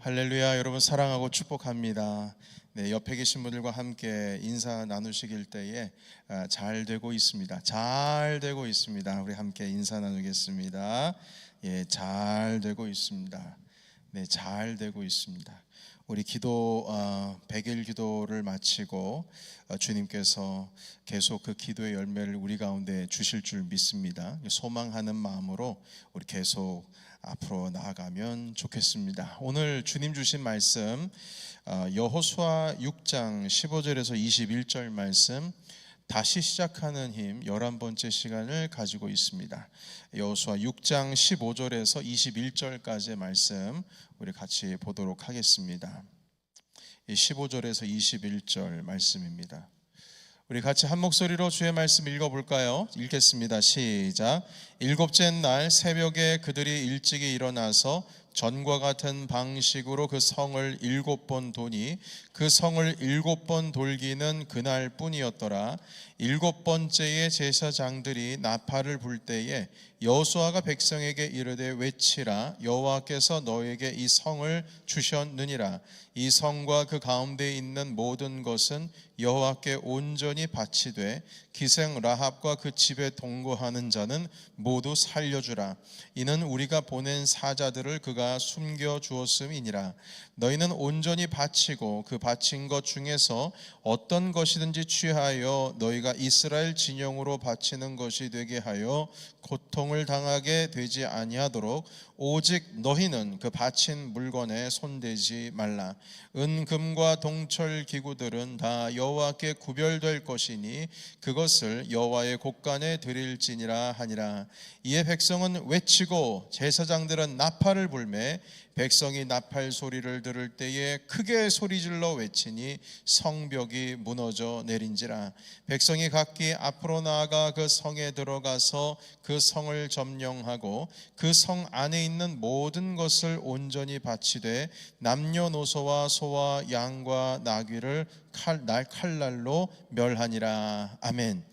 할렐루야. 여러분 사랑하고 축복합니다. 네, 옆에 계신 분들과 함께 인사 나누시길 때에 잘 되고 있습니다. 잘 되고 있습니다. 우리 함께 인사 나누겠습니다. 예, 잘 되고 있습니다. 네, 잘 되고 있습니다. 우리 기도 100일 기도를 마치고 주님께서 계속 그 기도의 열매를 우리 가운데 주실 줄 믿습니다. 소망하는 마음으로 우리 계속 앞으로 나아가면 좋겠습니다. 오늘 주님 주신 말씀 여호수아 6장 15절에서 21절 말씀, 다시 시작하는 힘 11번째 시간을 가지고 있습니다. 여호수아 6장 15절에서 21절까지의 말씀 우리 같이 보도록 하겠습니다. 15절에서 21절 말씀입니다. 우리 같이 한 목소리로 주의 말씀 읽어볼까요? 읽겠습니다. 시작. 일곱째 날 새벽에 그들이 일찍이 일어나서 전과 같은 방식으로 그 성을 7번 도니 그 성을 7번 돌기는 그날 뿐이었더라. 7번째의 제사장들이 나팔을 불 때에 여호수아가 백성에게 이르되 외치라. 여호와께서 너에게 이 성을 주셨느니라. 이 성과 그 가운데 있는 모든 것은 여호와께 온전히 바치되 기생 라합과 그 집에 동거하는 자는 모두 살려주라. 이는 우리가 보낸 사자들을 그가 숨겨 주었음이니라. 너희는 온전히 바치고 그 바친 것 중에서 어떤 것이든지 취하여 너희가 이스라엘 진영으로 바치는 것이 되게 하여 고통을 당하게 되지 아니하도록 오직 너희는 그 바친 물건에 손대지 말라. 은금과 동철 기구들은 다 여호와께 구별될 것이니 그것을 여호와의 곳간에 드릴지니라 하니라. 이에 백성은 외치고 제사장들은 나팔을 불매 백성이 나팔 소리를 들을 때에 크게 소리질러 외치니 성벽이 무너져 내린지라. 백성이 각기 앞으로 나아가 그 성에 들어가서 그 성을 점령하고 그 성 안에 있는 모든 것을 온전히 바치되 남녀노소와 소와 양과 나귀를 칼날로 멸하니라. 아멘.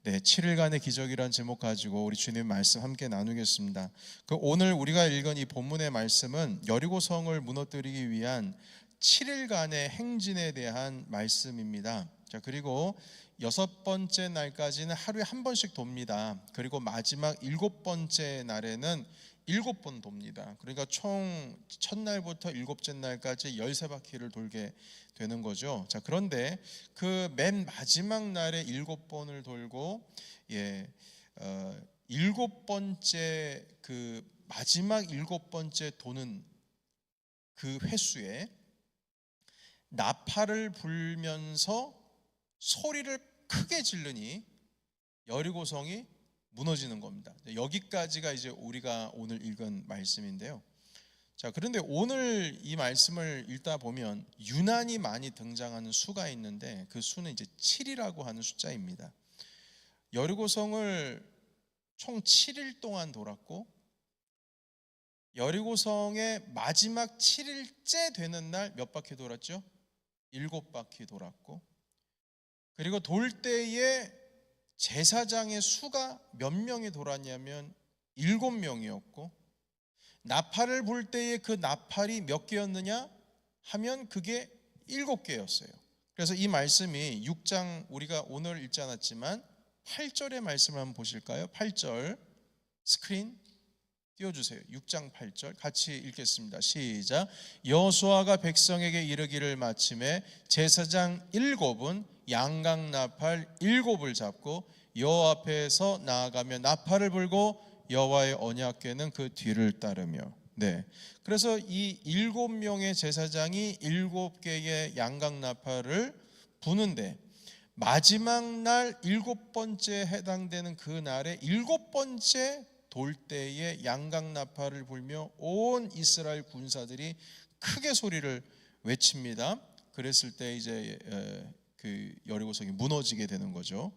네, 7일간의 기적이란 제목 가지고 우리 주님 말씀 함께 나누겠습니다. 오늘 우리가 읽은 이 본문의 말씀은 여리고성을 무너뜨리기 위한 7일간의 행진에 대한 말씀입니다. 자, 그리고 6번째 날까지는 하루에 한 번씩 돕니다. 그리고 마지막 7번째 날에는 7번 돕니다. 그러니까 총 첫날부터 7째 날까지 13바퀴를 돌게 되는 거죠. 자, 그런데 그 맨 마지막 날에 7번을 돌고 7번째 그 마지막 7번째 도는 그 횟수에 나팔을 불면서 소리를 크게 지르니 여리고성이 무너지는 겁니다. 여기까지가 이제 우리가 오늘 읽은 말씀인데요. 자, 그런데 오늘 이 말씀을 읽다 보면 유난히 많이 등장하는 수가 있는데 그 수는 이제 7이라고 하는 숫자입니다. 여리고성을 총 7일 동안 돌았고 여리고성의 마지막 7일째 되는 날 몇 바퀴 돌았죠? 7바퀴 돌았고, 그리고 돌 때에 제사장의 수가 몇 명이 돌았냐면 7명이었고 나팔을 불 때에 그 나팔이 몇 개였느냐 하면 그게 7개였어요. 그래서 이 말씀이 6장 우리가 오늘 읽지 않았지만 8절의 말씀을 한번 보실까요? 8절 스크린 띄워주세요. 6장 8절 같이 읽겠습니다. 시작. 여호수아가 백성에게 이르기를 마침에 제사장 7은 양강나팔 7을 잡고 여호와 앞에서 나아가며 나팔을 불고 여호와의 언약궤는 그 뒤를 따르며. 네, 그래서 이 7명의 제사장이 7개의 양강나팔을 부는데 마지막 날 7번째 해당되는 그 날에 7번째 돌 때에 양강나팔을 불며 온 이스라엘 군사들이 크게 소리를 외칩니다. 그랬을 때 이제 그 여리고성이 무너지게 되는 거죠.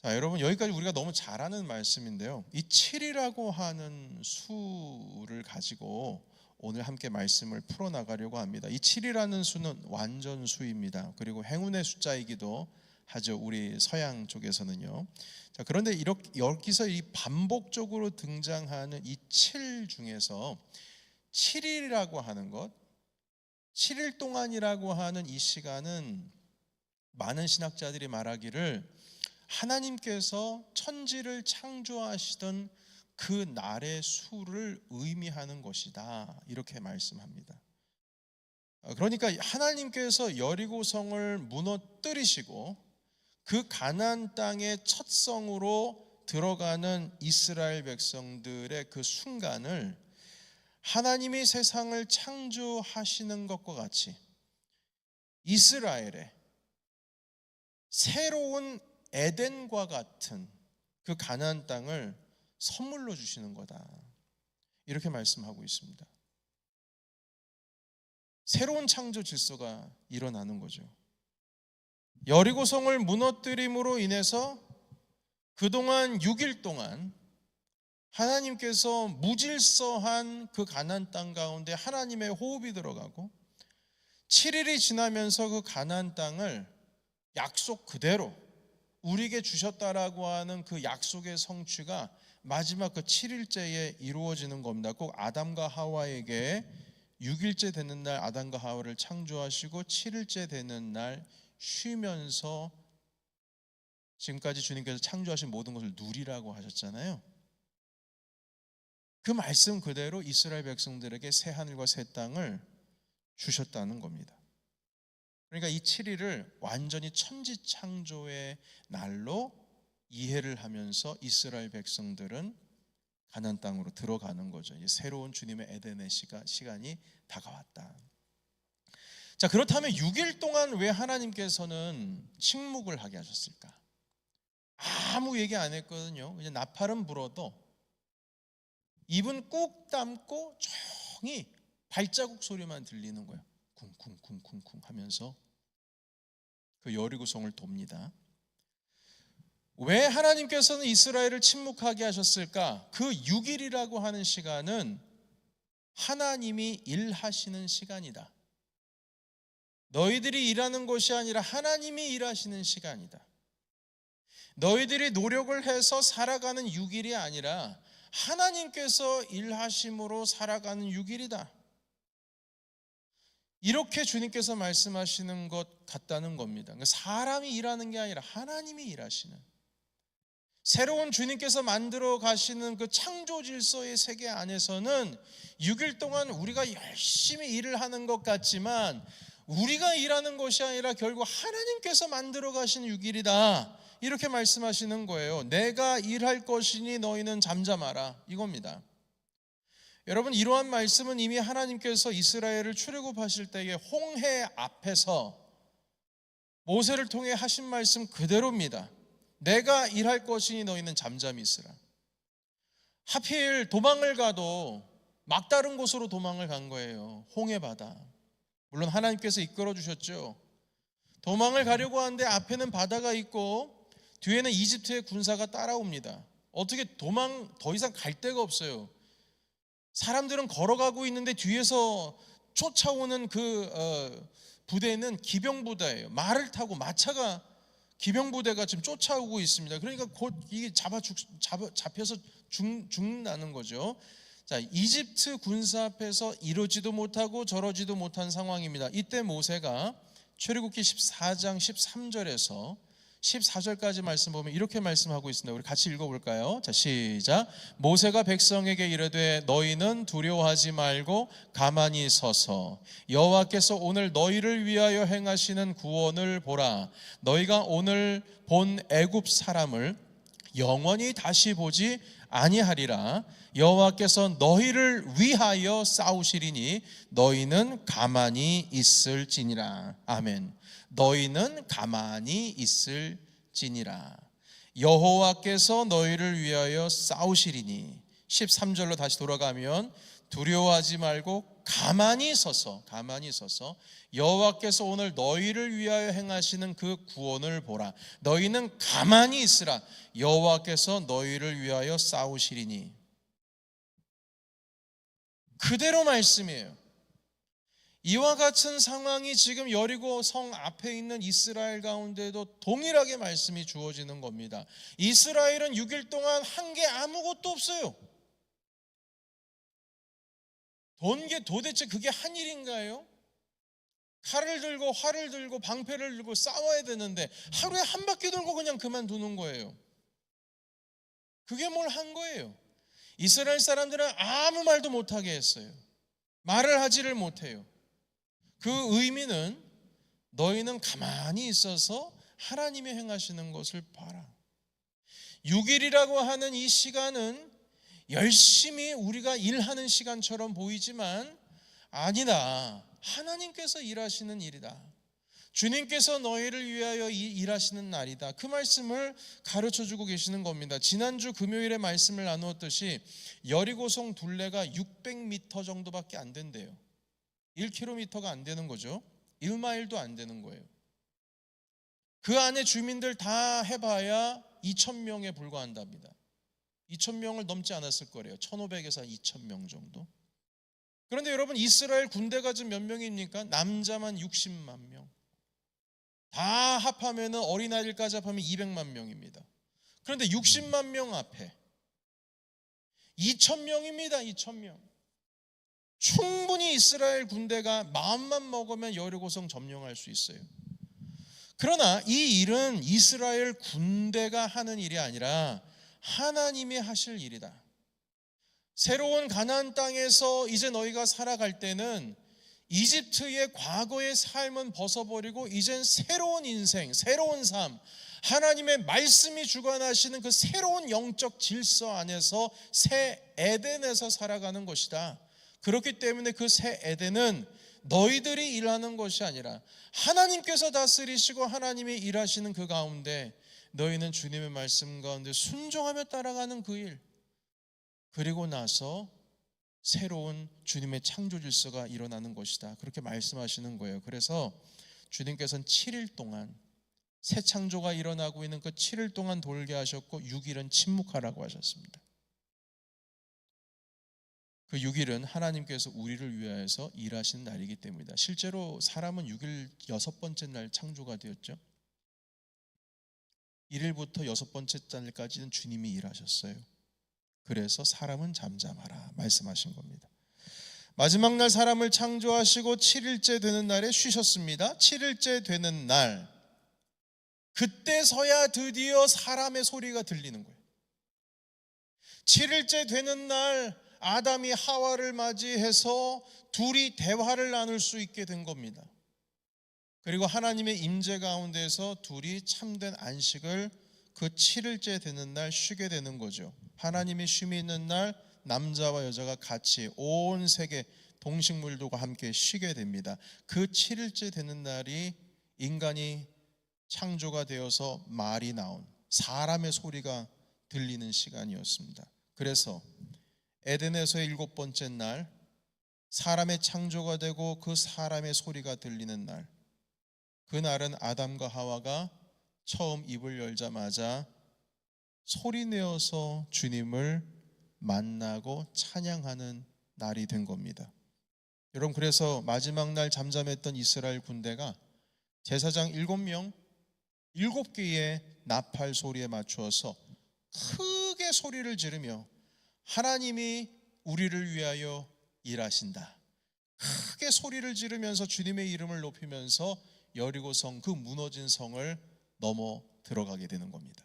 자, 여러분 여기까지 우리가 너무 잘 아는 말씀인데요. 이 7이라고 하는 수를 가지고 오늘 함께 말씀을 풀어나가려고 합니다. 이 7이라는 수는 완전수입니다. 그리고 행운의 숫자이기도 하죠. 우리 서양 쪽에서는요. 자, 그런데 이렇게 여기서 이 반복적으로 등장하는 이 7 중에서 7일이라고 하는 것, 7일 동안이라고 하는 이 시간은 많은 신학자들이 말하기를 하나님께서 천지를 창조하시던 그 날의 수를 의미하는 것이다, 이렇게 말씀합니다. 그러니까 하나님께서 여리고성을 무너뜨리시고 그 가나안 땅의 첫 성으로 들어가는 이스라엘 백성들의 그 순간을 하나님이 세상을 창조하시는 것과 같이 이스라엘의 새로운 에덴과 같은 그 가나안 땅을 선물로 주시는 거다, 이렇게 말씀하고 있습니다. 새로운 창조 질서가 일어나는 거죠. 여리고성을 무너뜨림으로 인해서 그동안 6일 동안 하나님께서 무질서한 그 가나안 땅 가운데 하나님의 호흡이 들어가고 7일이 지나면서 그 가나안 땅을 약속 그대로 우리에게 주셨다라고 하는 그 약속의 성취가 마지막 그 7일째에 이루어지는 겁니다. 꼭 아담과 하와에게 6일째 되는 날 아담과 하와를 창조하시고 7일째 되는 날 쉬면서 지금까지 주님께서 창조하신 모든 것을 누리라고 하셨잖아요. 그 말씀 그대로 이스라엘 백성들에게 새 하늘과 새 땅을 주셨다는 겁니다. 그러니까 이 7일을 완전히 천지 창조의 날로 이해를 하면서 이스라엘 백성들은 가나안 땅으로 들어가는 거죠. 이제 새로운 주님의 에덴의 시간이 다가왔다. 자, 그렇다면 6일 동안 왜 하나님께서는 침묵을 하게 하셨을까? 아무 얘기 안 했거든요. 이제 나팔은 불어도 입은 꾹 담고 조용히 발자국 소리만 들리는 거예요. 쿵쿵쿵쿵쿵 하면서 그 여리고성을 돕니다. 왜 하나님께서는 이스라엘을 침묵하게 하셨을까? 그 6일이라고 하는 시간은 하나님이 일하시는 시간이다. 너희들이 일하는 것이 아니라 하나님이 일하시는 시간이다. 너희들이 노력을 해서 살아가는 6일이 아니라 하나님께서 일하심으로 살아가는 6일이다. 이렇게 주님께서 말씀하시는 것 같다는 겁니다. 사람이 일하는 게 아니라 하나님이 일하시는, 새로운 주님께서 만들어 가시는 그 창조 질서의 세계 안에서는 6일 동안 우리가 열심히 일을 하는 것 같지만 우리가 일하는 것이 아니라 결국 하나님께서 만들어 가신 6일이다, 이렇게 말씀하시는 거예요. 내가 일할 것이니 너희는 잠잠하라, 이겁니다. 여러분, 이러한 말씀은 이미 하나님께서 이스라엘을 출애굽하실 때에 홍해 앞에서 모세를 통해 하신 말씀 그대로입니다. 내가 일할 것이니 너희는 잠잠히 있으라. 하필 도망을 가도 막다른 곳으로 도망을 간 거예요. 홍해 바다. 물론 하나님께서 이끌어 주셨죠. 도망을 가려고 하는데 앞에는 바다가 있고 뒤에는 이집트의 군사가 따라옵니다. 어떻게 더 이상 갈 데가 없어요. 사람들은 걸어가고 있는데 뒤에서 쫓아오는 그 부대는 기병부대예요. 말을 타고 마차가 기병부대가 지금 쫓아오고 있습니다. 그러니까 곧 이게 잡혀서 죽는다는 거죠. 자, 이집트 군사 앞에서 이러지도 못하고 저러지도 못한 상황입니다. 이때 모세가 출애굽기 14장 13절에서 14절까지 말씀 보면 이렇게 말씀하고 있습니다. 우리 같이 읽어볼까요? 자, 시작. 모세가 백성에게 이르되 너희는 두려워하지 말고 가만히 서서 여호와께서 오늘 너희를 위하여 행하시는 구원을 보라. 너희가 오늘 본 애굽 사람을 영원히 다시 보지 아니하리라. 여호와께서 너희를 위하여 싸우시리니 너희는 가만히 있을지니라. 아멘. 너희는 가만히 있을지니라. 여호와께서 너희를 위하여 싸우시리니. 13절로 다시 돌아가면 두려워하지 말고 가만히 서서 여호와께서 오늘 너희를 위하여 행하시는 그 구원을 보라. 너희는 가만히 있으라. 여호와께서 너희를 위하여 싸우시리니. 그대로 말씀이에요. 이와 같은 상황이 지금 여리고 성 앞에 있는 이스라엘 가운데도 동일하게 말씀이 주어지는 겁니다. 이스라엘은 6일 동안 한 게 아무것도 없어요. 도대체 그게 한 일인가요? 칼을 들고 활을 들고 방패를 들고 싸워야 되는데 하루에 한 바퀴 돌고 그냥 그만두는 거예요. 그게 뭘 한 거예요? 이스라엘 사람들은 아무 말도 못하게 했어요. 말을 하지를 못해요. 그 의미는 너희는 가만히 있어서 하나님이 행하시는 것을 봐라. 6일이라고 하는 이 시간은 열심히 우리가 일하는 시간처럼 보이지만 아니다. 하나님께서 일하시는 일이다. 주님께서 너희를 위하여 일하시는 날이다. 그 말씀을 가르쳐주고 계시는 겁니다. 지난주 금요일에 말씀을 나누었듯이 여리고성 둘레가 600m 정도밖에 안 된대요. 1km가 안 되는 거죠. 1마일도 안 되는 거예요. 그 안에 주민들 다 해봐야 2,000명에 불과한답니다. 2,000명을 넘지 않았을 거래요. 1,500에서 2,000명 정도. 그런데 여러분, 이스라엘 군대가 지금 몇 명입니까? 남자만 60만 명. 다 합하면 어린아이들까지 합하면 200만 명입니다. 그런데 60만 명 앞에 2,000명입니다. 2,000명. 충분히 이스라엘 군대가 마음만 먹으면 여리고성 점령할 수 있어요. 그러나 이 일은 이스라엘 군대가 하는 일이 아니라 하나님이 하실 일이다. 새로운 가나안 땅에서 이제 너희가 살아갈 때는 이집트의 과거의 삶은 벗어버리고 이젠 새로운 인생, 새로운 삶, 하나님의 말씀이 주관하시는 그 새로운 영적 질서 안에서 새 에덴에서 살아가는 것이다. 그렇기 때문에 그 새 에덴은 너희들이 일하는 것이 아니라 하나님께서 다스리시고 하나님이 일하시는 그 가운데 너희는 주님의 말씀 가운데 순종하며 따라가는 그 일, 그리고 나서 새로운 주님의 창조 질서가 일어나는 것이다. 그렇게 말씀하시는 거예요. 그래서 주님께서는 7일 동안 새 창조가 일어나고 있는 그 7일 동안 돌게 하셨고 6일은 침묵하라고 하셨습니다. 그 6일은 하나님께서 우리를 위하여서 일하시는 날이기 때문이다. 실제로 사람은 6일 6번째 날 창조가 되었죠. 1일부터 6번째 날까지는 주님이 일하셨어요. 그래서 사람은 잠잠하라 말씀하신 겁니다. 마지막 날 사람을 창조하시고 7일째 되는 날에 쉬셨습니다. 7일째 되는 날, 그때서야 드디어 사람의 소리가 들리는 거예요. 7일째 되는 날 아담이 하와를 맞이해서 둘이 대화를 나눌 수 있게 된 겁니다. 그리고 하나님의 임재 가운데서 둘이 참된 안식을 그 7일째 되는 날 쉬게 되는 거죠. 하나님이 쉼이 있는 날 남자와 여자가 같이 온 세계 동식물들과 함께 쉬게 됩니다. 그 7일째 되는 날이 인간이 창조가 되어서 말이 나온 사람의 소리가 들리는 시간이었습니다. 그래서 에덴에서의 7번째 날, 사람의 창조가 되고 그 사람의 소리가 들리는 날, 그날은 아담과 하와가 처음 입을 열자마자 소리내어서 주님을 만나고 찬양하는 날이 된 겁니다. 여러분, 그래서 마지막 날 잠잠했던 이스라엘 군대가 제사장 7명 7개의 나팔 소리에 맞추어서 크게 소리를 지르며 하나님이 우리를 위하여 일하신다, 크게 소리를 지르면서 주님의 이름을 높이면서 여리고성, 그 무너진 성을 넘어 들어가게 되는 겁니다.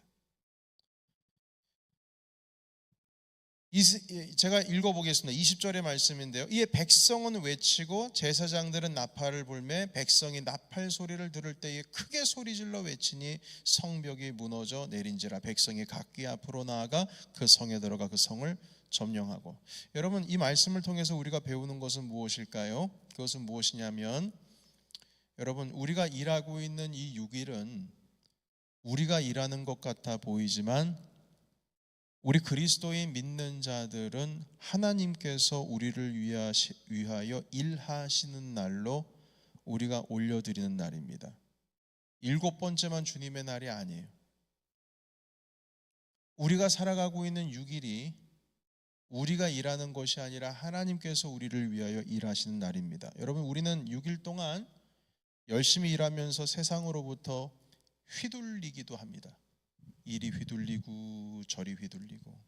제가 읽어보겠습니다. 20절의 말씀인데요. 이에 백성은 외치고 제사장들은 나팔을 불매 백성이 나팔 소리를 들을 때에 크게 소리질러 외치니 성벽이 무너져 내린지라. 백성이 각기 앞으로 나아가 그 성에 들어가 그 성을 점령하고. 여러분, 이 말씀을 통해서 우리가 배우는 것은 무엇일까요? 그것은 무엇이냐면, 여러분, 우리가 일하고 있는 이 6일은 우리가 일하는 것 같아 보이지만 우리 그리스도인 믿는 자들은 하나님께서 우리를 위하여 일하시는 날로 우리가 올려드리는 날입니다. 7번째만 주님의 날이 아니에요. 우리가 살아가고 있는 6일이 우리가 일하는 것이 아니라 하나님께서 우리를 위하여 일하시는 날입니다. 여러분, 우리는 6일 동안 열심히 일하면서 세상으로부터 휘둘리기도 합니다. 이리 휘둘리고 저리 휘둘리고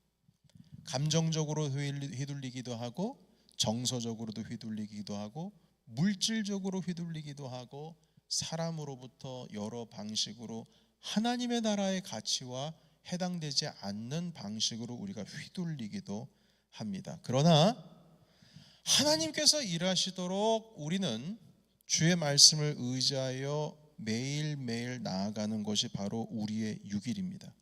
감정적으로 휘둘리기도 하고 정서적으로도 휘둘리기도 하고 물질적으로 휘둘리기도 하고 사람으로부터 여러 방식으로 하나님의 나라의 가치와 해당되지 않는 방식으로 우리가 휘둘리기도 합니다. 그러나 하나님께서 일하시도록 우리는 주의 말씀을 의지하여 매일매일 나아가는 것이 바로 우리의 육일입니다.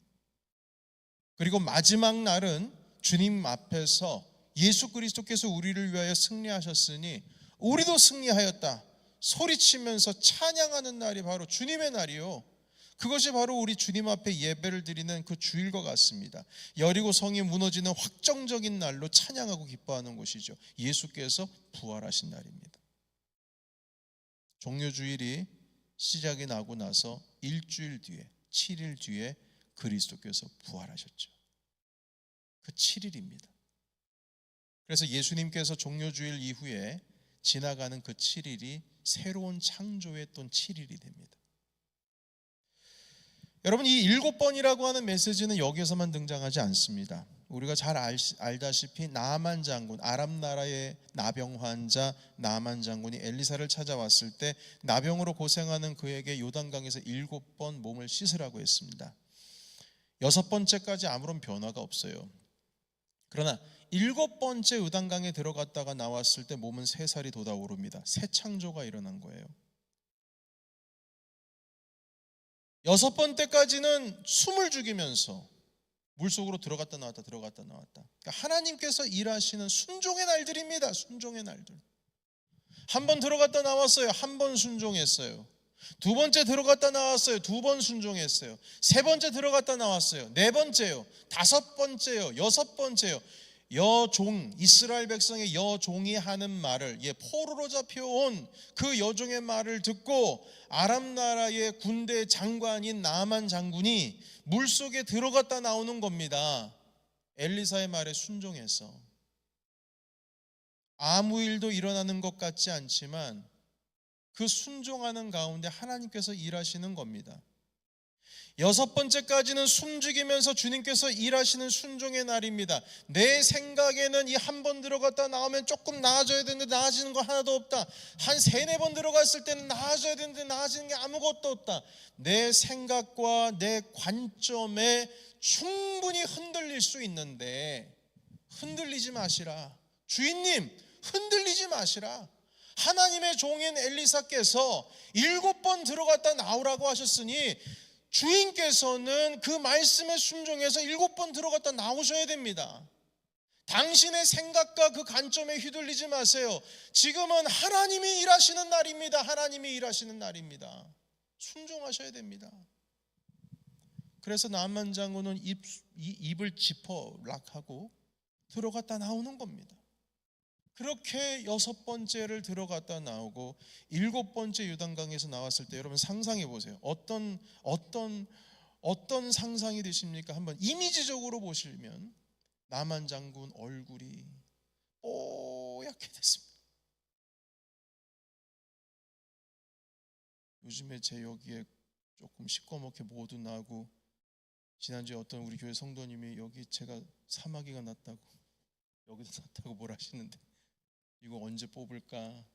그리고 마지막 날은 주님 앞에서 예수 그리스도께서 우리를 위하여 승리하셨으니 우리도 승리하였다 소리치면서 찬양하는 날이 바로 주님의 날이요, 그것이 바로 우리 주님 앞에 예배를 드리는 그 주일과 같습니다. 여리고 성이 무너지는 확정적인 날로 찬양하고 기뻐하는 것이죠. 예수께서 부활하신 날입니다. 종료주일이 시작이 나고 나서 일주일 뒤에 7일 뒤에 그리스도께서 부활하셨죠. 그 7일입니다. 그래서 예수님께서 종료주일 이후에 지나가는 그 7일이 새로운 창조의 또 7일이 됩니다. 여러분, 이 7번이라고 하는 메시지는 여기에서만 등장하지 않습니다. 우리가 잘 알다시피 나만 장군, 아람 나라의 나병 환자 나만 장군이 엘리사를 찾아왔을 때 나병으로 고생하는 그에게 요단강에서 7번 몸을 씻으라고 했습니다. 6번째까지 아무런 변화가 없어요. 그러나 7번째 요단강에 들어갔다가 나왔을 때 몸은 3살이 돋아오릅니다. 새 창조가 일어난 거예요. 6번째까지는 숨을 죽이면서 물속으로 들어갔다 나왔다 들어갔다 나왔다. 그러니까 하나님께서 일하시는 순종의 날들입니다. 순종의 날들. 한 번 들어갔다 나왔어요. 한 번 순종했어요. 2번째 들어갔다 나왔어요. 2번 순종했어요. 3번째 들어갔다 나왔어요. 4번째요. 5번째요. 6번째요. 여종, 이스라엘 백성의 여종이 하는 말을, 포로로 잡혀온 그 여종의 말을 듣고 아람 나라의 군대 장관인 나만 장군이 물속에 들어갔다 나오는 겁니다. 엘리사의 말에 순종해서. 아무 일도 일어나는 것 같지 않지만 그 순종하는 가운데 하나님께서 일하시는 겁니다. 6번째까지는 숨죽이면서 주님께서 일하시는 순종의 날입니다. 내 생각에는 이 한 번 들어갔다 나오면 조금 나아져야 되는데 나아지는 거 하나도 없다. 한 3-4번 들어갔을 때는 나아져야 되는데 나아지는 게 아무것도 없다. 내 생각과 내 관점에 충분히 흔들릴 수 있는데 흔들리지 마시라. 주인님, 흔들리지 마시라. 하나님의 종인 엘리사께서 7번 들어갔다 나오라고 하셨으니 주인께서는 그 말씀에 순종해서 7번 들어갔다 나오셔야 됩니다. 당신의 생각과 그 관점에 휘둘리지 마세요. 지금은 하나님이 일하시는 날입니다. 하나님이 일하시는 날입니다. 순종하셔야 됩니다. 그래서 나만 장군은 입을 지퍼 락하고 들어갔다 나오는 겁니다. 그렇게 6번째를 들어갔다 나오고 7번째 요단강에서 나왔을 때 여러분 상상해 보세요. 어떤 상상이 되십니까? 한번 이미지적으로 보시면 나만 장군 얼굴이 뽀얗게 됐습니다. 요즘에 제 여기에 조금 시꺼멓게 모두 나고, 지난주에 어떤 우리 교회 성도님이 여기 제가 사마귀가 났다고, 여기도 났다고 뭘 하시는데 이거 언제 뽑을까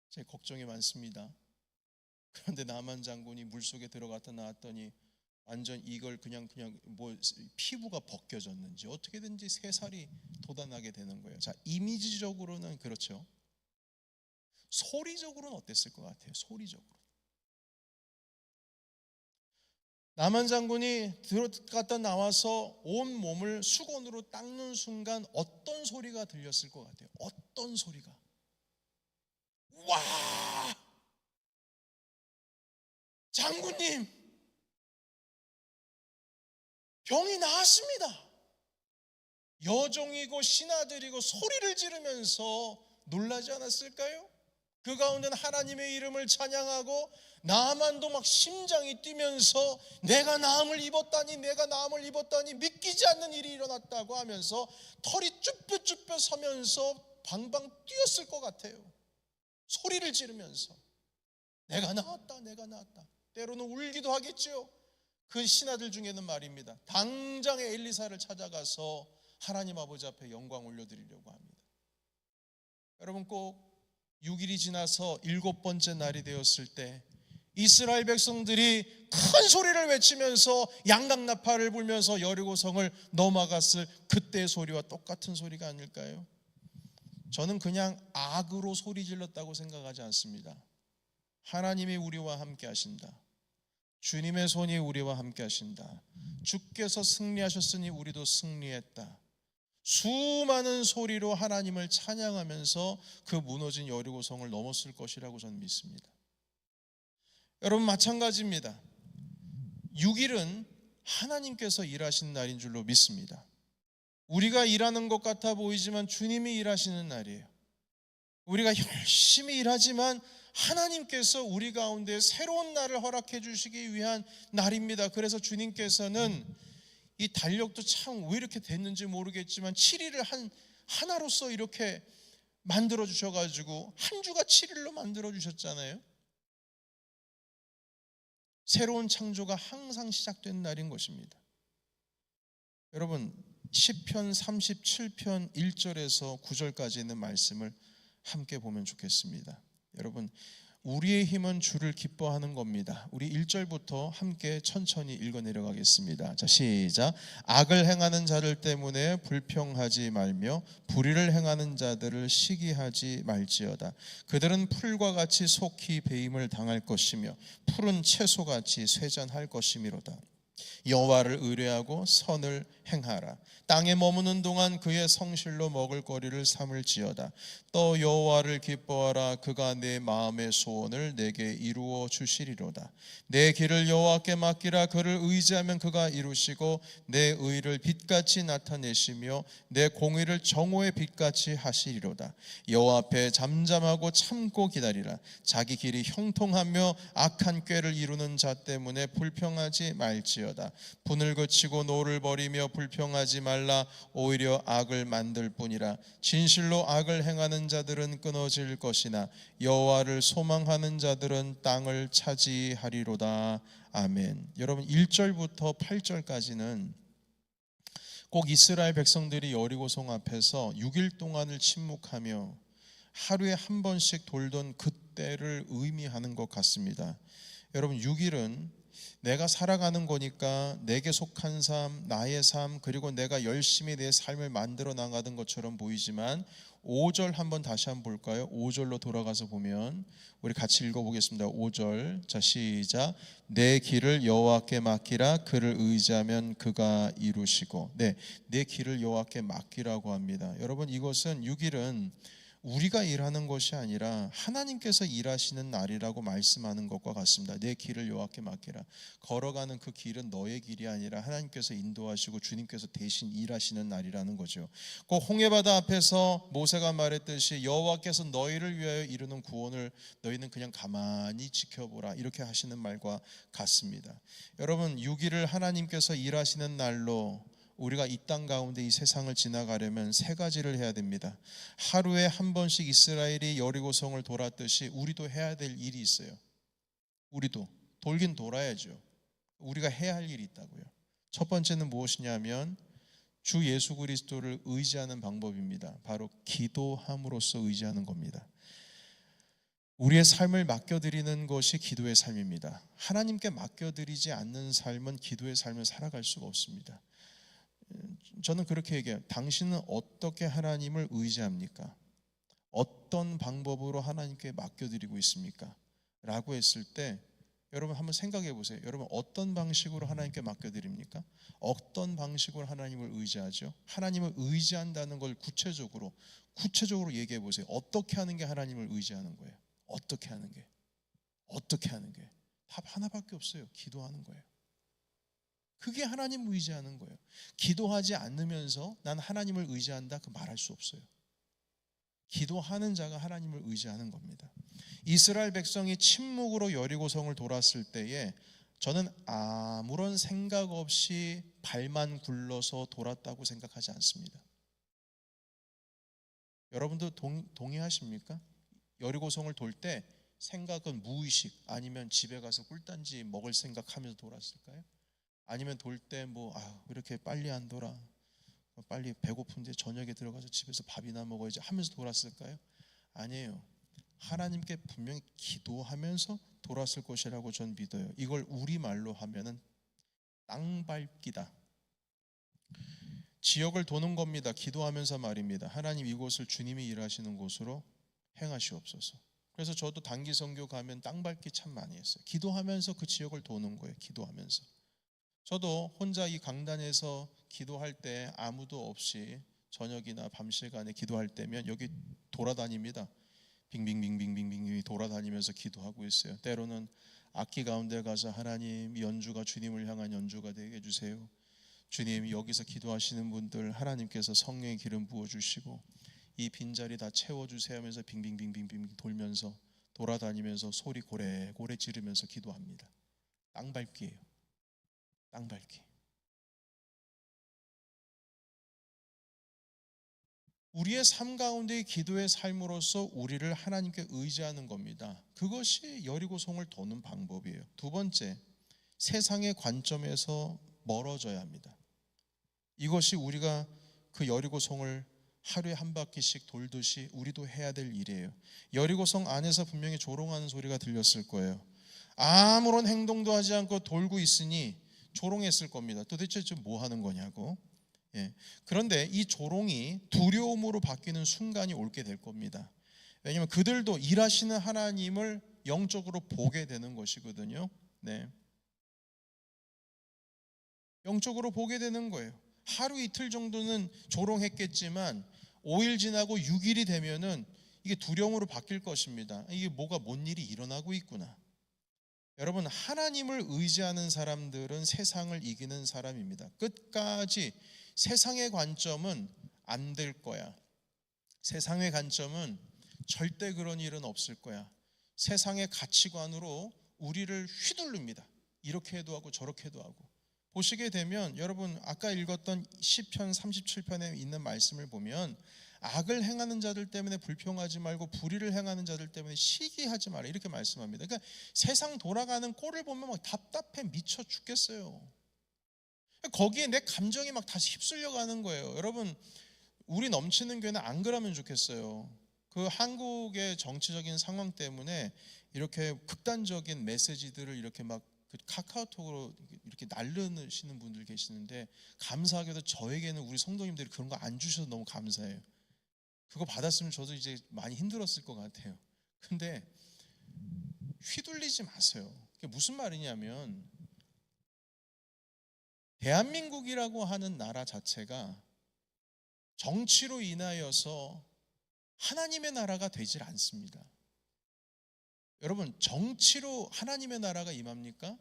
제 걱정이 많습니다. 그런데 나만 장군이 물속에 들어갔다 나왔더니 완전 이걸 그냥 뭐 피부가 벗겨졌는지 어떻게든지 3살이 돋아나게 되는 거예요. 자, 이미지적으로는 그렇죠. 소리적으로는 어땠을 것 같아요? 소리적으로 나만 장군이 들어갔다 나와서 온 몸을 수건으로 닦는 순간 어떤 소리가 들렸을 것 같아요? 어떤 소리가? 와! 장군님, 병이 나았습니다. 여종이고 신하들이고 소리를 지르면서 놀라지 않았을까요? 그 가운데는 하나님의 이름을 찬양하고 나만도 막 심장이 뛰면서 내가 나음을 입었다니 믿기지 않는 일이 일어났다고 하면서 털이 쭈뼛쭈뼛 서면서 방방 뛰었을 것 같아요. 소리를 지르면서 내가 나았다. 때로는 울기도 하겠죠. 그 신하들 중에는 말입니다, 당장에 엘리사를 찾아가서 하나님 아버지 앞에 영광 올려드리려고 합니다. 여러분, 꼭 6일이 지나서 7번째 날이 되었을 때 이스라엘 백성들이 큰 소리를 외치면서 양강나팔을 불면서 여리고성을 넘어갔을 그때의 소리와 똑같은 소리가 아닐까요? 저는 그냥 악으로 소리 질렀다고 생각하지 않습니다. 하나님이 우리와 함께 하신다. 주님의 손이 우리와 함께 하신다. 주께서 승리하셨으니 우리도 승리했다. 수많은 소리로 하나님을 찬양하면서 그 무너진 여리고성을 넘었을 것이라고 저는 믿습니다. 여러분, 마찬가지입니다. 6일은 하나님께서 일하신 날인 줄로 믿습니다. 우리가 일하는 것 같아 보이지만 주님이 일하시는 날이에요. 우리가 열심히 일하지만 하나님께서 우리 가운데 새로운 날을 허락해 주시기 위한 날입니다. 그래서 주님께서는 이 달력도 참 왜 이렇게 됐는지 모르겠지만 7일을 하나로서 이렇게 만들어 주셔가지고 한 주가 7일로 만들어 주셨잖아요. 새로운 창조가 항상 시작된 날인 것입니다. 여러분, 시편 37편 1절에서 9절까지 있는 말씀을 함께 보면 좋겠습니다. 여러분, 우리의 힘은 주를 기뻐하는 겁니다. 우리 1절부터 함께 천천히 읽어 내려가겠습니다. 자, 시작. 악을 행하는 자들 때문에 불평하지 말며 불의를 행하는 자들을 시기하지 말지어다. 그들은 풀과 같이 속히 배임을 당할 것이며 푸른 채소같이 쇠잔할 것이미로다. 여호와를 의뢰하고 선을 행하라. 땅에 머무는 동안 그의 성실로 먹을 거리를 삼을지어다. 또 여호와를 기뻐하라. 그가 내 마음의 소원을 내게 이루어 주시리로다. 내 길을 여호와께 맡기라. 그를 의지하면 그가 이루시고 내 의를 빛같이 나타내시며 내 공의를 정오의 빛같이 하시리로다. 여호와 앞에 잠잠하고 참고 기다리라. 자기 길이 형통하며 악한 꾀를 이루는 자 때문에 불평하지 말지어다. 분을 그치고 노를 버리며 불평하지 말라. 오히려 악을 만들 뿐이라. 진실로 악을 행하는 자들은 끊어질 것이나 여호와를 소망하는 자들은 땅을 차지하리로다. 아멘. 여러분, 1절부터 8절까지는 꼭 이스라엘 백성들이 여리고성 앞에서 6일 동안을 침묵하며 하루에 한 번씩 돌던 그때를 의미하는 것 같습니다. 여러분, 6일은 내가 살아가는 거니까 내게 속한 삶, 나의 삶, 그리고 내가 열심히 내 삶을 만들어 나가던 것처럼 보이지만 5절 한번 다시 한번 볼까요? 5절로 돌아가서 보면 우리 같이 읽어보겠습니다. 5절, 자, 시작. 내 길을 여호와께 맡기라. 그를 의지하면 그가 이루시고. 네, 내 길을 여호와께 맡기라고 합니다. 여러분, 이것은 6일은 우리가 일하는 것이 아니라 하나님께서 일하시는 날이라고 말씀하는 것과 같습니다. 내 길을 여호와께 맡기라. 걸어가는 그 길은 너의 길이 아니라 하나님께서 인도하시고 주님께서 대신 일하시는 날이라는 거죠. 꼭 홍해바다 앞에서 모세가 말했듯이 여호와께서 너희를 위하여 이루는 구원을 너희는 그냥 가만히 지켜보라, 이렇게 하시는 말과 같습니다. 여러분, 6일을 하나님께서 일하시는 날로 우리가 이 땅 가운데 이 세상을 지나가려면 세 가지를 해야 됩니다. 하루에 한 번씩 이스라엘이 여리고성을 돌았듯이 우리도 해야 될 일이 있어요. 우리도 돌긴 돌아야죠. 우리가 해야 할 일이 있다고요. 첫 번째는 무엇이냐면 주 예수 그리스도를 의지하는 방법입니다. 바로 기도함으로써 의지하는 겁니다. 우리의 삶을 맡겨드리는 것이 기도의 삶입니다. 하나님께 맡겨드리지 않는 삶은 기도의 삶을 살아갈 수가 없습니다. 저는 그렇게 얘기해요. 당신은 어떻게 하나님을 의지합니까? 어떤 방법으로 하나님께 맡겨드리고 있습니까? 라고 했을 때 여러분 한번 생각해 보세요. 여러분, 어떤 방식으로 하나님께 맡겨드립니까? 어떤 방식으로 하나님을 의지하죠? 하나님을 의지한다는 걸 구체적으로 얘기해 보세요. 어떻게 하는 게 하나님을 의지하는 거예요? 어떻게 하는 게? 답 하나밖에 없어요. 기도하는 거예요. 그게 하나님 의지하는 거예요. 기도하지 않으면서 난 하나님을 의지한다, 그 말할 수 없어요. 기도하는 자가 하나님을 의지하는 겁니다. 이스라엘 백성이 침묵으로 여리고성을 돌았을 때에 저는 아무런 생각 없이 발만 굴러서 돌았다고 생각하지 않습니다. 여러분도 동의하십니까? 여리고성을 돌 때 생각은 무의식, 아니면 집에 가서 꿀단지 먹을 생각하면서 돌았을까요? 아니면 돌 때 왜 이렇게 빨리 안 돌아? 빨리 배고픈데 저녁에 들어가서 집에서 밥이나 먹어야지 하면서 돌았을까요? 아니에요. 하나님께 분명히 기도하면서 돌았을 것이라고 전 믿어요. 이걸 우리말로 하면은 땅밟기다. 지역을 도는 겁니다. 기도하면서 말입니다. 하나님, 이곳을 주님이 일하시는 곳으로 행하시옵소서. 그래서 저도 단기 선교 가면 땅밟기 참 많이 했어요. 기도하면서 그 지역을 도는 거예요. 기도하면서. 저도 혼자 이 강단에서 기도할 때 아무도 없이 저녁이나 밤 시간에 기도할 때면 여기 돌아다닙니다. 빙빙빙빙빙빙 돌아다니면서 기도하고 있어요. 때로는 악기 가운데 가서 하나님, 연주가 주님을 향한 연주가 되게 해주세요. 주님, 여기서 기도하시는 분들 하나님께서 성령의 기름 부어주시고 이 빈자리 다 채워주세요 하면서 빙빙빙빙빙 돌면서 돌아다니면서 소리 고래고래 지르면서 기도합니다. 땅밟기예요. 땅밟기. 우리의 삶 가운데의 기도의 삶으로서 우리를 하나님께 의지하는 겁니다. 그것이 여리고성을 도는 방법이에요. 두 번째, 세상의 관점에서 멀어져야 합니다. 이것이 우리가 그 여리고성을 하루에 한 바퀴씩 돌듯이 우리도 해야 될 일이에요. 여리고성 안에서 분명히 조롱하는 소리가 들렸을 거예요. 아무런 행동도 하지 않고 돌고 있으니 조롱했을 겁니다. 도대체 지금 뭐 하는 거냐고. 그런데 이 조롱이 두려움으로 바뀌는 순간이 올게 될 겁니다. 왜냐하면 그들도 일하시는 하나님을 영적으로 보게 되는 것이거든요. 영적으로 보게 되는 거예요. 하루 이틀 정도는 조롱했겠지만 5일 지나고 6일이 되면은 이게 두려움으로 바뀔 것입니다. 이게 뭐가 뭔 일이 일어나고 있구나. 여러분, 하나님을 의지하는 사람들은 세상을 이기는 사람입니다. 끝까지 세상의 관점은 안 될 거야. 세상의 관점은 절대 그런 일은 없을 거야. 세상의 가치관으로 우리를 휘둘릅니다. 이렇게 해도 하고 저렇게 해도 하고. 보시게 되면 여러분, 아까 읽었던 시편 37편에 있는 말씀을 보면 악을 행하는 자들 때문에 불평하지 말고 불의를 행하는 자들 때문에 시기하지 마라, 이렇게 말씀합니다. 그러니까 세상 돌아가는 꼴을 보면 막 답답해 미쳐 죽겠어요. 거기에 내 감정이 막 다시 휩쓸려 가는 거예요. 여러분, 우리 넘치는 교회는 안 그러면 좋겠어요. 그 한국의 정치적인 상황 때문에 이렇게 극단적인 메시지들을 이렇게 막 그 카카오톡으로 이렇게 날르시는 분들 계시는데, 감사하게도 저에게는 우리 성도님들이 그런 거 안 주셔서 너무 감사해요. 그거 받았으면 저도 이제 많이 힘들었을 것 같아요. 근데 휘둘리지 마세요. 그게 무슨 말이냐면, 대한민국이라고 하는 나라 자체가 정치로 인하여서 하나님의 나라가 되질 않습니다. 여러분, 정치로 하나님의 나라가 임합니까?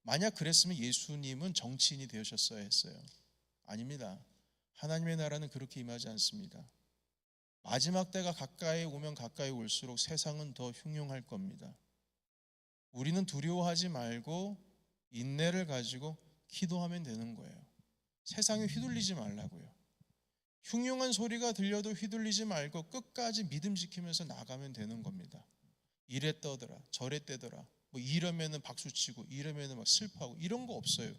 만약 그랬으면 예수님은 정치인이 되셨어야 했어요. 아닙니다. 하나님의 나라는 그렇게 임하지 않습니다. 마지막 때가 가까이 오면 가까이 올수록 세상은 더 흉흉할 겁니다. 우리는 두려워하지 말고 인내를 가지고 기도하면 되는 거예요. 세상에 휘둘리지 말라고요. 흉흉한 소리가 들려도 휘둘리지 말고 끝까지 믿음 지키면서 나가면 되는 겁니다. 이래 떠더라 저래 떼더라, 뭐 이러면은 박수치고 이러면은 막 슬퍼하고 이런 거 없어요.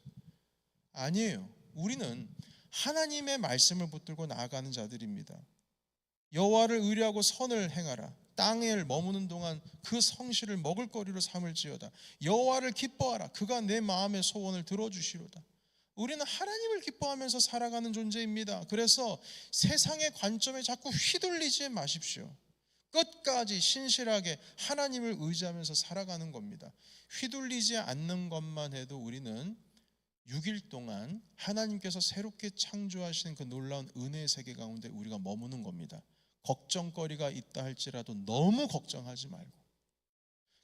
아니에요. 우리는 하나님의 말씀을 붙들고 나아가는 자들입니다. 여호와를 의뢰하고 선을 행하라. 땅에 머무는 동안 그 성실을 먹을거리로 삼을지어다. 여호와를 기뻐하라. 그가 내 마음의 소원을 들어주시로다. 우리는 하나님을 기뻐하면서 살아가는 존재입니다. 그래서 세상의 관점에 자꾸 휘둘리지 마십시오. 끝까지 신실하게 하나님을 의지하면서 살아가는 겁니다. 휘둘리지 않는 것만 해도 우리는 6일 동안 하나님께서 새롭게 창조하신 그 놀라운 은혜의 세계 가운데 우리가 머무는 겁니다. 걱정거리가 있다 할지라도 너무 걱정하지 말고,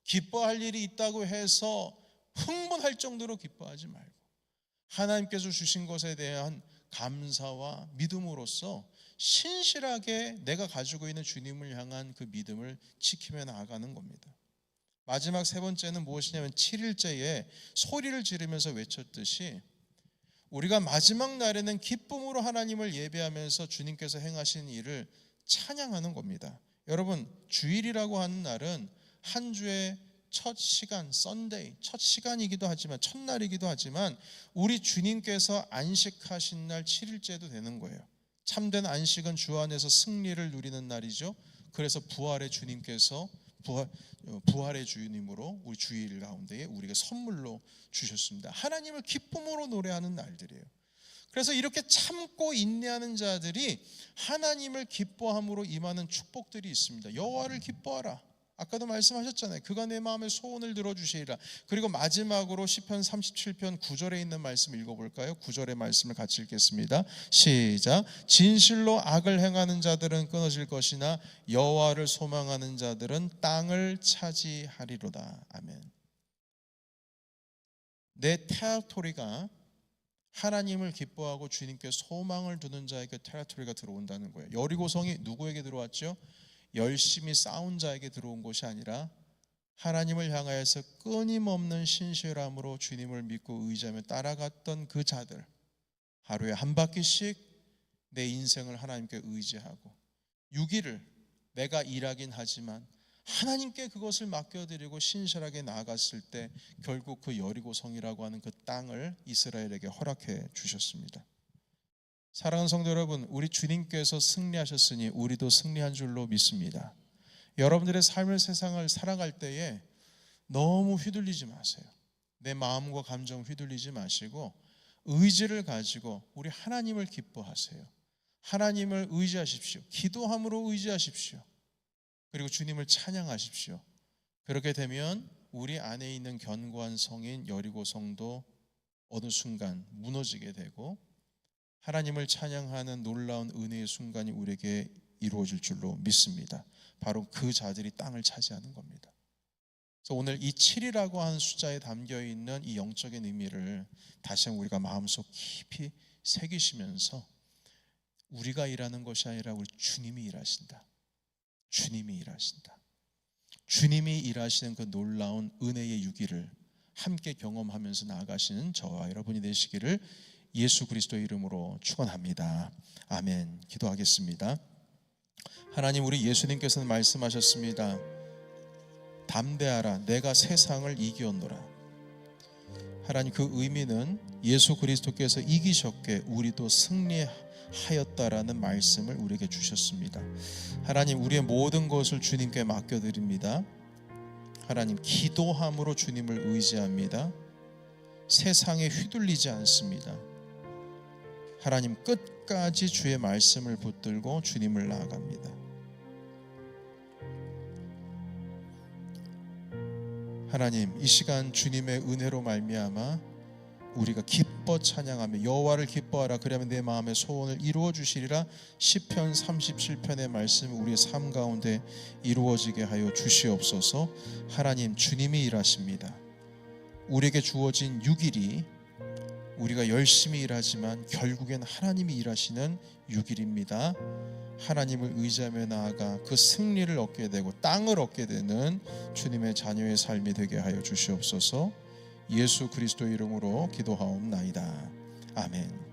기뻐할 일이 있다고 해서 흥분할 정도로 기뻐하지 말고, 하나님께서 주신 것에 대한 감사와 믿음으로써 신실하게 내가 가지고 있는 주님을 향한 그 믿음을 지키며 나아가는 겁니다. 마지막 세 번째는 무엇이냐면 7일째에 소리를 지르면서 외쳤듯이 우리가 마지막 날에는 기쁨으로 하나님을 예배하면서 주님께서 행하신 일을 찬양하는 겁니다. 여러분, 주일이라고 하는 날은 한 주의 첫 시간, 썬데이, 첫 시간이기도 하지만 첫날이기도 하지만 우리 주님께서 안식하신 날 7일째도 되는 거예요. 참된 안식은 주 안에서 승리를 누리는 날이죠. 그래서 부활의 주님께서 부활의 주님으로 우리 주일 가운데에 우리에게 선물로 주셨습니다. 하나님을 기쁨으로 노래하는 날들이에요. 그래서 이렇게 참고 인내하는 자들이 하나님을 기뻐함으로 임하는 축복들이 있습니다. 여호와를 기뻐하라. 아까도 말씀하셨잖아요. 그가 내 마음의 소원을 들어주시리라. 그리고 마지막으로 시편 37편 9절에 있는 말씀 읽어볼까요? 9절의 말씀을 같이 읽겠습니다. 시작. 진실로 악을 행하는 자들은 끊어질 것이나 여호와를 소망하는 자들은 땅을 차지하리로다. 아멘. 내 테리토리가 하나님을 기뻐하고 주님께 소망을 두는 자에게 테리토리가 들어온다는 거예요. 여리고성이 누구에게 들어왔죠? 열심히 싸운 자에게 들어온 것이 아니라 하나님을 향하여서 끊임없는 신실함으로 주님을 믿고 의지하며 따라갔던 그 자들, 하루에 한 바퀴씩 내 인생을 하나님께 의지하고 6일을 내가 일하긴 하지만 하나님께 그것을 맡겨드리고 신실하게 나아갔을 때 결국 그 여리고성이라고 하는 그 땅을 이스라엘에게 허락해 주셨습니다. 사랑하는 성도 여러분, 우리 주님께서 승리하셨으니 우리도 승리한 줄로 믿습니다. 여러분들의 삶의 세상을 살아갈 때에 너무 휘둘리지 마세요. 내 마음과 감정 휘둘리지 마시고 의지를 가지고 우리 하나님을 기뻐하세요. 하나님을 의지하십시오. 기도함으로 의지하십시오. 그리고 주님을 찬양하십시오. 그렇게 되면 우리 안에 있는 견고한 성인 여리고성도 어느 순간 무너지게 되고 하나님을 찬양하는 놀라운 은혜의 순간이 우리에게 이루어질 줄로 믿습니다. 바로 그 자들이 땅을 차지하는 겁니다. 그래서 오늘 이 7이라고 하는 숫자에 담겨있는 이 영적인 의미를 다시 한번 우리가 마음속 깊이 새기시면서 우리가 일하는 것이 아니라 우리 주님이 일하신다. 주님이 일하신다. 주님이 일하시는 그 놀라운 은혜의 유기를 함께 경험하면서 나아가시는 저와 여러분이 되시기를 예수 그리스도의 이름으로 축원합니다. 아멘. 기도하겠습니다. 하나님, 우리 예수님께서는 말씀하셨습니다. 담대하라, 내가 세상을 이기었노라. 하나님, 그 의미는 예수 그리스도께서 이기셨기에 우리도 승리하였다라는 말씀을 우리에게 주셨습니다. 하나님, 우리의 모든 것을 주님께 맡겨드립니다. 하나님, 기도함으로 주님을 의지합니다. 세상에 휘둘리지 않습니다. 하나님, 끝까지 주의 말씀을 붙들고 주님을 나아갑니다. 하나님, 이 시간 주님의 은혜로 말미암아 우리가 기뻐 찬양하며 여호와를 기뻐하라, 그러면 내 마음의 소원을 이루어 주시리라. 시편 37편의 말씀 우리의 삶 가운데 이루어지게 하여 주시옵소서. 하나님, 주님이 일하십니다. 우리에게 주어진 6일이 우리가 열심히 일하지만 결국엔 하나님이 일하시는 6일입니다. 하나님을 의지하며 나아가 그 승리를 얻게 되고 땅을 얻게 되는 주님의 자녀의 삶이 되게 하여 주시옵소서. 예수 그리스도의 이름으로 기도하옵나이다. 아멘.